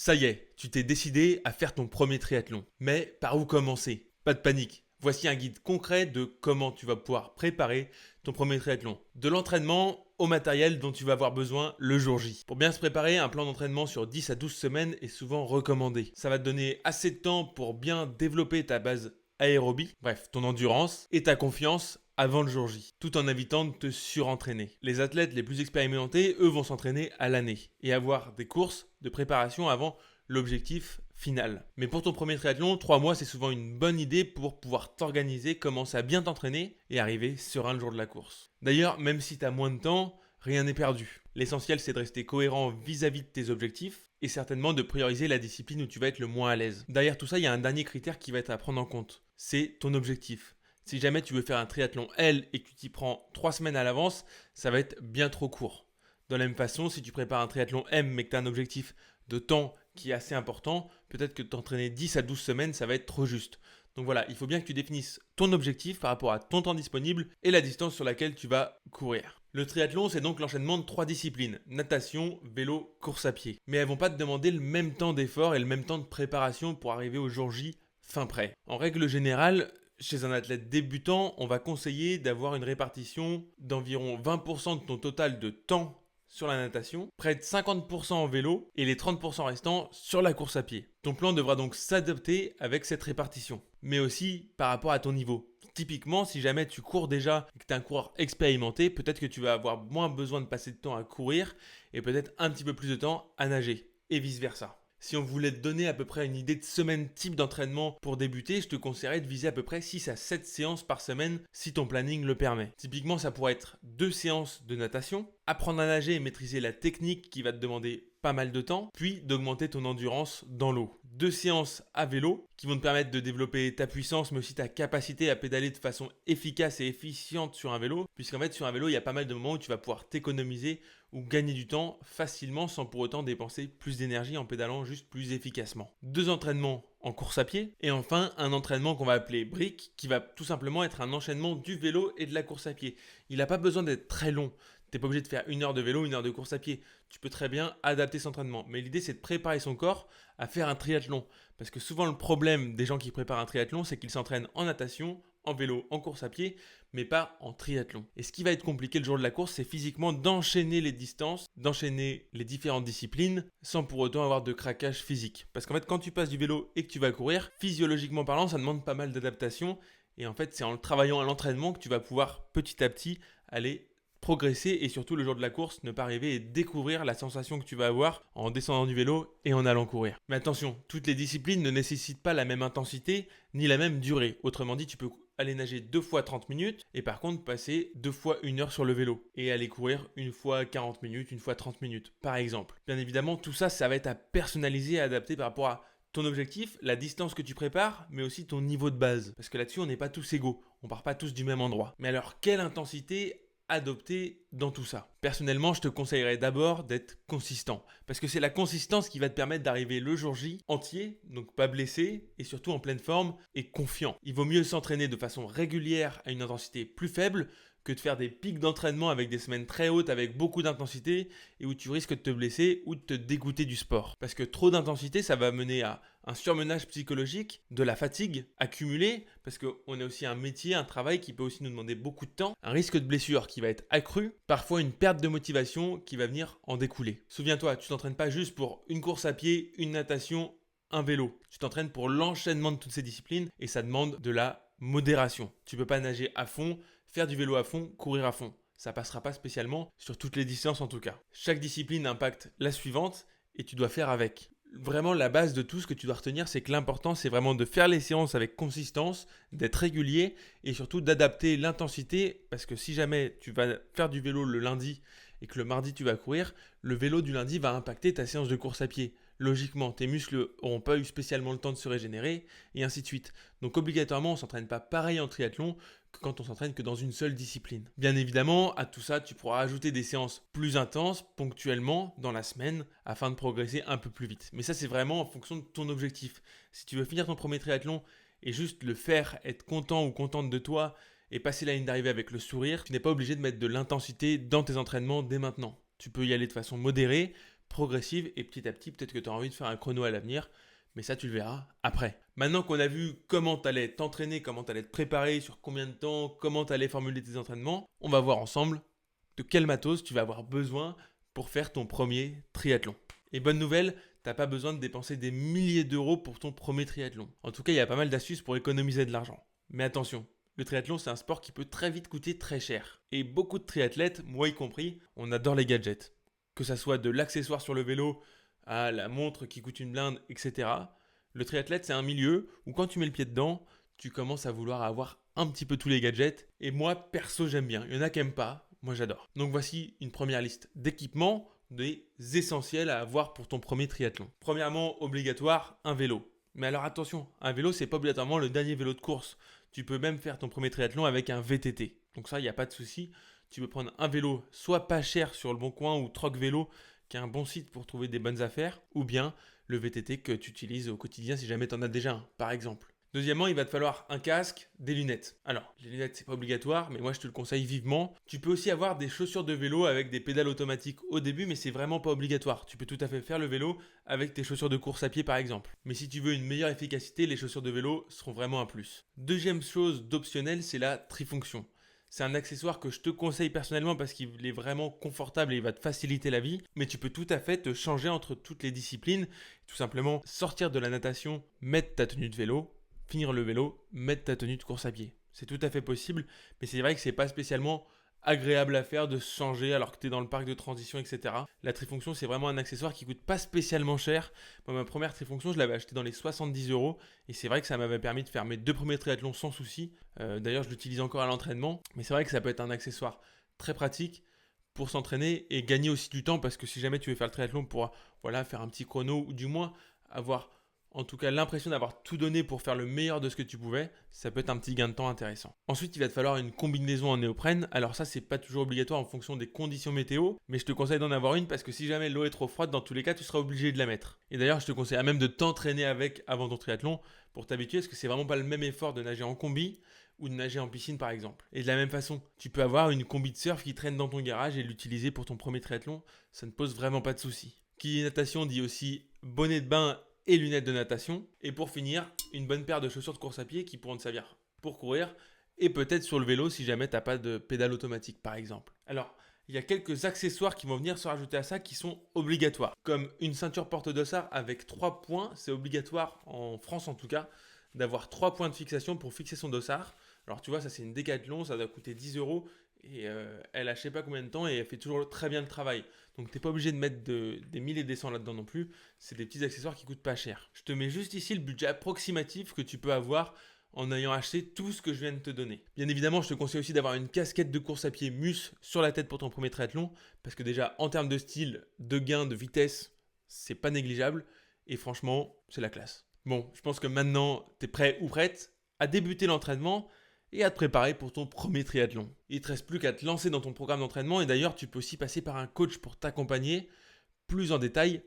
Ça y est, tu t'es décidé à faire ton premier triathlon. Mais par où commencer? Pas de panique. Voici un guide concret de comment tu vas pouvoir préparer ton premier triathlon. De l'entraînement au matériel dont tu vas avoir besoin le jour J. Pour bien se préparer, un plan d'entraînement sur 10 à 12 semaines est souvent recommandé. Ça va te donner assez de temps pour bien développer ta base aérobie, bref, ton endurance et ta confiance avant le jour J, tout en évitant de te surentraîner. Les athlètes les plus expérimentés, eux, vont s'entraîner à l'année et avoir des courses de préparation avant l'objectif final. Mais pour ton premier triathlon, 3 mois, c'est souvent une bonne idée pour pouvoir t'organiser, commencer à bien t'entraîner et arriver serein le jour de la course. D'ailleurs, même si tu as moins de temps, rien n'est perdu. L'essentiel, c'est de rester cohérent vis-à-vis de tes objectifs et certainement de prioriser la discipline où tu vas être le moins à l'aise. Derrière tout ça, il y a un dernier critère qui va être à prendre en compte. C'est ton objectif. Si jamais tu veux faire un triathlon L et que tu t'y prends 3 semaines à l'avance, ça va être bien trop court. De la même façon, si tu prépares un triathlon M mais que tu as un objectif de temps qui est assez important, peut-être que t'entraîner 10 à 12 semaines, ça va être trop juste. Donc voilà, il faut bien que tu définisses ton objectif par rapport à ton temps disponible et la distance sur laquelle tu vas courir. Le triathlon, c'est donc l'enchaînement de 3 disciplines, natation, vélo, course à pied. Mais elles vont pas te demander le même temps d'effort et le même temps de préparation pour arriver au jour J fin prêt. En règle générale, chez un athlète débutant, on va conseiller d'avoir une répartition d'environ 20% de ton total de temps sur la natation, près de 50% en vélo et les 30% restants sur la course à pied. Ton plan devra donc s'adapter avec cette répartition, mais aussi par rapport à ton niveau. Typiquement, si jamais tu cours déjà et que tu es un coureur expérimenté, peut-être que tu vas avoir moins besoin de passer de temps à courir et peut-être un petit peu plus de temps à nager, et vice-versa. Si on voulait te donner à peu près une idée de semaine type d'entraînement pour débuter, je te conseillerais de viser à peu près 6 à 7 séances par semaine si ton planning le permet. Typiquement, ça pourrait être 2 séances de natation, apprendre à nager et maîtriser la technique qui va te demander pas mal de temps, puis d'augmenter ton endurance dans l'eau. 2 séances à vélo qui vont te permettre de développer ta puissance mais aussi ta capacité à pédaler de façon efficace et efficiente sur un vélo, puisqu'en fait sur un vélo il y a pas mal de moments où tu vas pouvoir t'économiser ou gagner du temps facilement sans pour autant dépenser plus d'énergie en pédalant juste plus efficacement. 2 entraînements en course à pied et enfin un entraînement qu'on va appeler brick qui va tout simplement être un enchaînement du vélo et de la course à pied. Il n'a pas besoin d'être très long. Tu n'es pas obligé de faire 1 heure de vélo, 1 heure de course à pied. Tu peux très bien adapter cet entraînement. Mais l'idée, c'est de préparer son corps à faire un triathlon. Parce que souvent, le problème des gens qui préparent un triathlon, c'est qu'ils s'entraînent en natation, en vélo, en course à pied, mais pas en triathlon. Et ce qui va être compliqué le jour de la course, c'est physiquement d'enchaîner les distances, d'enchaîner les différentes disciplines, sans pour autant avoir de craquage physique. Parce qu'en fait, quand tu passes du vélo et que tu vas courir, physiologiquement parlant, ça demande pas mal d'adaptation. Et en fait, c'est en travaillant à l'entraînement que tu vas pouvoir petit à petit aller progresser et surtout le jour de la course, ne pas arriver et découvrir la sensation que tu vas avoir en descendant du vélo et en allant courir. Mais attention, toutes les disciplines ne nécessitent pas la même intensité ni la même durée. Autrement dit, tu peux aller nager 2 fois 30 minutes et par contre passer 2 fois 1 heure sur le vélo et aller courir 1 fois 40 minutes, 1 fois 30 minutes par exemple. Bien évidemment, tout ça, ça va être à personnaliser et adapter par rapport à ton objectif, la distance que tu prépares, mais aussi ton niveau de base. Parce que là-dessus, on n'est pas tous égaux, on part pas tous du même endroit. Mais alors, quelle intensité adopter dans tout ça? Personnellement, je te conseillerais d'abord d'être consistant. Parce que c'est la consistance qui va te permettre d'arriver le jour J entier, donc pas blessé, et surtout en pleine forme et confiant. Il vaut mieux s'entraîner de façon régulière à une intensité plus faible que de faire des pics d'entraînement avec des semaines très hautes avec beaucoup d'intensité et où tu risques de te blesser ou de te dégoûter du sport. Parce que trop d'intensité, ça va mener à un surmenage psychologique, de la fatigue accumulée, parce qu'on a aussi un métier, un travail qui peut aussi nous demander beaucoup de temps, un risque de blessure qui va être accru, parfois une perte de motivation qui va venir en découler. Souviens-toi, tu t'entraînes pas juste pour une course à pied, une natation, un vélo. Tu t'entraînes pour l'enchaînement de toutes ces disciplines et ça demande de la modération. Tu peux pas nager à fond, faire du vélo à fond, courir à fond. Ça passera pas spécialement sur toutes les distances en tout cas. Chaque discipline impacte la suivante et tu dois faire avec. Vraiment, la base de tout ce que tu dois retenir, c'est que l'important, c'est vraiment de faire les séances avec consistance, d'être régulier et surtout d'adapter l'intensité parce que si jamais tu vas faire du vélo le lundi et que le mardi tu vas courir, le vélo du lundi va impacter ta séance de course à pied. Logiquement, tes muscles n'auront pas eu spécialement le temps de se régénérer et ainsi de suite. Donc obligatoirement, on ne s'entraîne pas pareil en triathlon que quand on s'entraîne que dans une seule discipline. Bien évidemment, à tout ça, tu pourras ajouter des séances plus intenses ponctuellement dans la semaine afin de progresser un peu plus vite. Mais ça, c'est vraiment en fonction de ton objectif. Si tu veux finir ton premier triathlon et juste le faire, être content ou contente de toi et passer la ligne d'arrivée avec le sourire, tu n'es pas obligé de mettre de l'intensité dans tes entraînements dès maintenant. Tu peux y aller de façon modérée, progressive et petit à petit, peut-être que tu as envie de faire un chrono à l'avenir, mais ça, tu le verras après. Maintenant qu'on a vu comment tu allais t'entraîner, comment tu allais te préparer, sur combien de temps, comment tu allais formuler tes entraînements, on va voir ensemble de quel matos tu vas avoir besoin pour faire ton premier triathlon. Et bonne nouvelle, tu n'as pas besoin de dépenser des milliers d'euros pour ton premier triathlon. En tout cas, il y a pas mal d'astuces pour économiser de l'argent. Mais attention, le triathlon, c'est un sport qui peut très vite coûter très cher. Et beaucoup de triathlètes, moi y compris, on adore les gadgets. Que ça soit de l'accessoire sur le vélo à la montre qui coûte une blinde, etc. Le triathlète, c'est un milieu où quand tu mets le pied dedans, tu commences à vouloir avoir un petit peu tous les gadgets. Et moi, perso, j'aime bien. Il y en a qui n'aiment pas. Moi, j'adore. Donc voici une première liste d'équipements, des essentiels à avoir pour ton premier triathlon. Premièrement, obligatoire, un vélo. Mais alors attention, un vélo, c'est pas obligatoirement le dernier vélo de course. Tu peux même faire ton premier triathlon avec un VTT. Donc ça, il n'y a pas de souci. Tu peux prendre un vélo, soit pas cher sur le Bon Coin ou Troc Vélo, qui est un bon site pour trouver des bonnes affaires, ou bien le VTT que tu utilises au quotidien si jamais tu en as déjà un, par exemple. Deuxièmement, il va te falloir un casque, des lunettes. Alors, les lunettes, c'est pas obligatoire, mais moi je te le conseille vivement. Tu peux aussi avoir des chaussures de vélo avec des pédales automatiques au début, mais c'est vraiment pas obligatoire. Tu peux tout à fait faire le vélo avec tes chaussures de course à pied par exemple. Mais si tu veux une meilleure efficacité, les chaussures de vélo seront vraiment un plus. Deuxième chose d'optionnel, c'est la trifonction. C'est un accessoire que je te conseille personnellement parce qu'il est vraiment confortable et il va te faciliter la vie. Mais tu peux tout à fait te changer entre toutes les disciplines. Tout simplement sortir de la natation, mettre ta tenue de vélo, finir le vélo, mettre ta tenue de course à pied. C'est tout à fait possible, mais c'est vrai que c'est pas spécialement agréable à faire de se changer alors que tu es dans le parc de transition, etc. La trifonction, c'est vraiment un accessoire qui coûte pas spécialement cher. Moi, ma première trifonction, je l'avais acheté dans les 70 euros et c'est vrai que ça m'avait permis de faire mes 2 premiers triathlons sans souci. D'ailleurs, je l'utilise encore à l'entraînement, mais c'est vrai que ça peut être un accessoire très pratique pour s'entraîner et gagner aussi du temps parce que si jamais tu veux faire le triathlon pour faire un petit chrono ou du moins avoir en tout cas l'impression d'avoir tout donné pour faire le meilleur de ce que tu pouvais, ça peut être un petit gain de temps intéressant. Ensuite, il va te falloir une combinaison en néoprène. Alors ça, c'est pas toujours obligatoire en fonction des conditions météo, mais je te conseille d'en avoir une parce que si jamais l'eau est trop froide, dans tous les cas, tu seras obligé de la mettre. Et d'ailleurs, je te conseille même de t'entraîner avec avant ton triathlon pour t'habituer parce que c'est vraiment pas le même effort de nager en combi ou de nager en piscine par exemple. Et de la même façon, tu peux avoir une combi de surf qui traîne dans ton garage et l'utiliser pour ton premier triathlon, ça ne pose vraiment pas de souci. Qui dit natation dit aussi bonnet de bain et lunettes de natation. Et pour finir, une bonne paire de chaussures de course à pied qui pourront te servir pour courir et peut-être sur le vélo si jamais tu n'as pas de pédale automatique par exemple. Alors, il y a quelques accessoires qui vont venir se rajouter à ça qui sont obligatoires. Comme une ceinture porte-dossard avec 3 points, c'est obligatoire en France en tout cas, d'avoir 3 points de fixation pour fixer son dossard. Alors tu vois, ça c'est une Décathlon, ça doit coûter 10 euros et elle a je sais pas combien de temps et elle fait toujours très bien le travail. Donc t'es pas obligé de mettre des 1000 et des 100 là-dedans non plus, c'est des petits accessoires qui coûtent pas cher. Je te mets juste ici le budget approximatif que tu peux avoir en ayant acheté tout ce que je viens de te donner. Bien évidemment, je te conseille aussi d'avoir une casquette de course à pied Mus sur la tête pour ton premier triathlon, parce que déjà en termes de style, de gain, de vitesse, c'est pas négligeable et franchement, c'est la classe. Bon, je pense que maintenant, tu es prêt ou prête à débuter l'entraînement et à te préparer pour ton premier triathlon. Il ne te reste plus qu'à te lancer dans ton programme d'entraînement et d'ailleurs, tu peux aussi passer par un coach pour t'accompagner plus en détail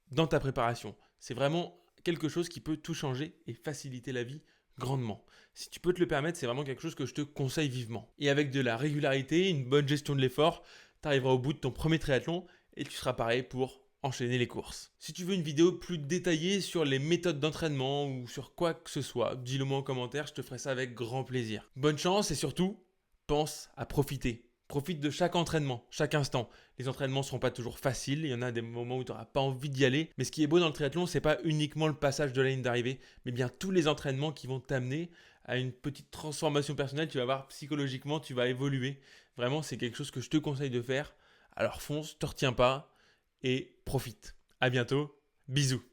dans ta préparation. C'est vraiment quelque chose qui peut tout changer et faciliter la vie grandement. Si tu peux te le permettre, c'est vraiment quelque chose que je te conseille vivement. Et avec de la régularité, une bonne gestion de l'effort, tu arriveras au bout de ton premier triathlon et tu seras paré pour enchaîner les courses. Si tu veux une vidéo plus détaillée sur les méthodes d'entraînement ou sur quoi que ce soit, dis-le moi en commentaire, je te ferai ça avec grand plaisir. Bonne chance et surtout, pense à profiter. Profite de chaque entraînement, chaque instant. Les entraînements ne seront pas toujours faciles, il y en a des moments où tu n'auras pas envie d'y aller. Mais ce qui est beau dans le triathlon, c'est pas uniquement le passage de la ligne d'arrivée, mais bien tous les entraînements qui vont t'amener à une petite transformation personnelle. Tu vas voir psychologiquement, tu vas évoluer. Vraiment, c'est quelque chose que je te conseille de faire. Alors fonce, te retiens pas et profite. À bientôt, bisous.